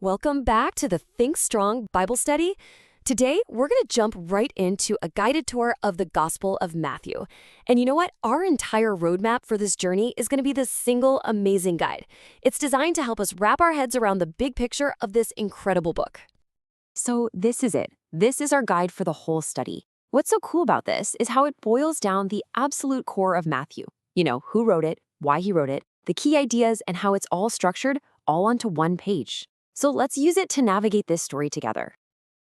Welcome back to the Think Strong Bible Study. Today, we're going to jump right into a guided tour of the Gospel of Matthew. And you know what? Our entire roadmap for this journey is going to be this single amazing guide. It's designed to help us wrap our heads around the big picture of this incredible book. So this is it. This is our guide for the whole study. What's so cool about this is how it boils down the absolute core of Matthew. You know, who wrote it, why he wrote it, the key ideas, and how it's all structured all onto one page. So let's use it to navigate this story together.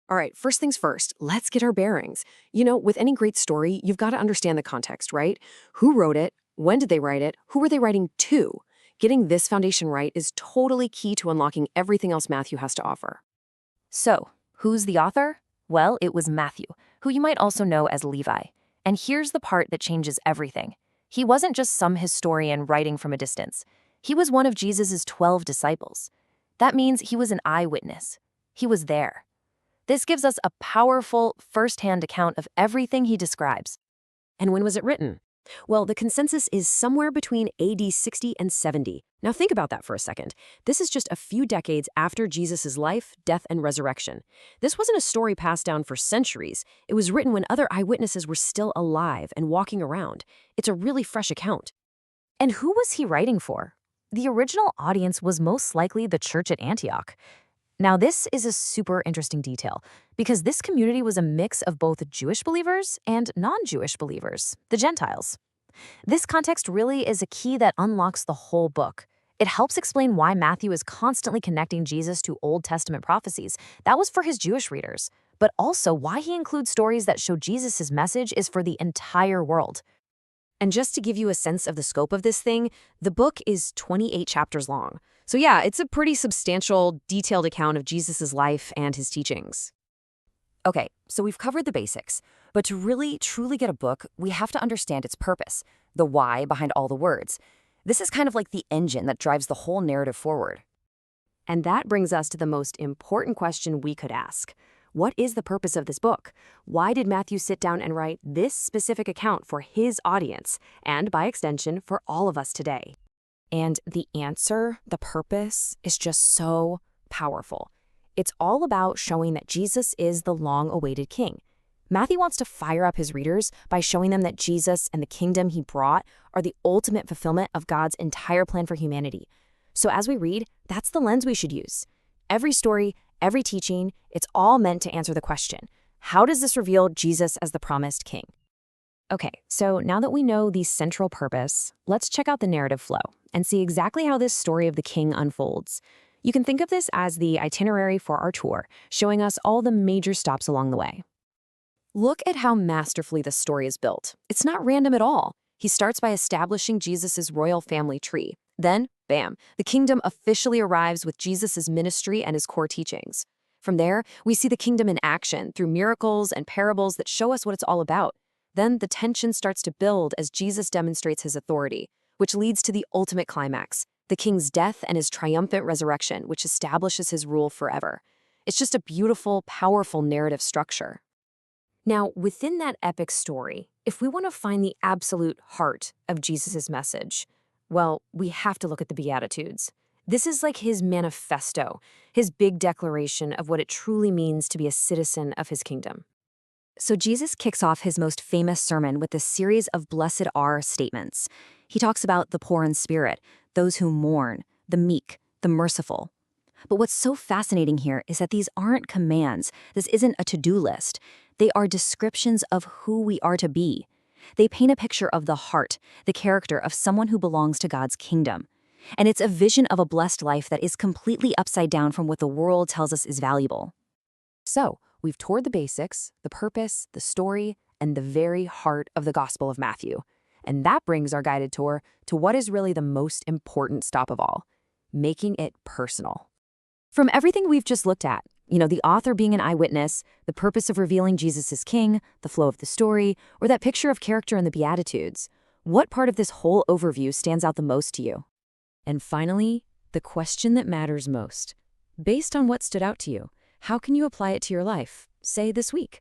All right, first things first, let's get our bearings. You know, with any great story, you've got to understand the context, right? Who wrote it? When did they write it? Who were they writing to? Getting this foundation right is totally key to unlocking everything else Matthew has to offer. So, who's the author? Well, it was Matthew, who you might also know as Levi. And here's the part that changes everything. He wasn't just some historian writing from a distance. He was one of Jesus' 12 disciples. That means he was an eyewitness. He was there. This gives us a powerful, first-hand account of everything he describes. And when was it written? Well, the consensus is somewhere between AD 60 and 70. Now think about that for a second. This is just a few decades after Jesus' life, death, and resurrection. This wasn't a story passed down for centuries. It was written when other eyewitnesses were still alive and walking around. It's a really fresh account. And who was he writing for? The original audience was most likely the church at Antioch. Now, this is a super interesting detail because this community was a mix of both Jewish believers and non-Jewish believers, the Gentiles. This context really is a key that unlocks the whole book. It helps explain why Matthew is constantly connecting Jesus to Old Testament prophecies. That was for his Jewish readers, but also why he includes stories that show Jesus' message is for the entire world. And just to give you a sense of the scope of this thing, the book is 28 chapters long. So yeah, it's a pretty substantial, detailed account of Jesus' life and his teachings. Okay, so we've covered the basics, but to really, truly get a book, we have to understand its purpose, the why behind all the words. This is kind of like the engine that drives the whole narrative forward. And that brings us to the most important question we could ask. What is the purpose of this book? Why did Matthew sit down and write this specific account for his audience, and by extension, for all of us today? And the answer, the purpose, is just so powerful. It's all about showing that Jesus is the long-awaited king. Matthew wants to fire up his readers by showing them that Jesus and the kingdom he brought are the ultimate fulfillment of God's entire plan for humanity. So as we read, that's the lens we should use. Every story, every teaching, it's all meant to answer the question, how does this reveal Jesus as the promised king? Okay, so now that we know the central purpose, let's check out the narrative flow and see exactly how this story of the king unfolds. You can think of this as the itinerary for our tour, showing us all the major stops along the way. Look at how masterfully this story is built. It's not random at all. He starts by establishing Jesus' royal family tree. Then, bam, the kingdom officially arrives with Jesus' ministry and his core teachings. From there, we see the kingdom in action through miracles and parables that show us what it's all about. Then the tension starts to build as Jesus demonstrates his authority, which leads to the ultimate climax, the king's death and his triumphant resurrection, which establishes his rule forever. It's just a beautiful, powerful narrative structure. Now, within that epic story, if we want to find the absolute heart of Jesus' message, well, we have to look at the Beatitudes. This is like his manifesto, his big declaration of what it truly means to be a citizen of his kingdom. So Jesus kicks off his most famous sermon with a series of blessed are statements. He talks about the poor in spirit, those who mourn, the meek, the merciful. But what's so fascinating here is that these aren't commands. This isn't a to-do list. They are descriptions of who we are to be. They paint a picture of the heart, the character of someone who belongs to God's kingdom. And it's a vision of a blessed life that is completely upside down from what the world tells us is valuable. So, we've toured the basics, the purpose, the story, and the very heart of the Gospel of Matthew. And that brings our guided tour to what is really the most important stop of all, making it personal. From everything we've just looked at, the author being an eyewitness, the purpose of revealing Jesus as king, the flow of the story, or that picture of character in the Beatitudes, what part of this whole overview stands out the most to you? And finally, the question that matters most. Based on what stood out to you, how can you apply it to your life, say this week?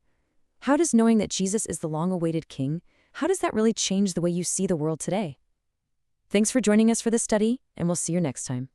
How does knowing that Jesus is the long-awaited king, how does that really change the way you see the world today? Thanks for joining us for this study, and we'll see you next time.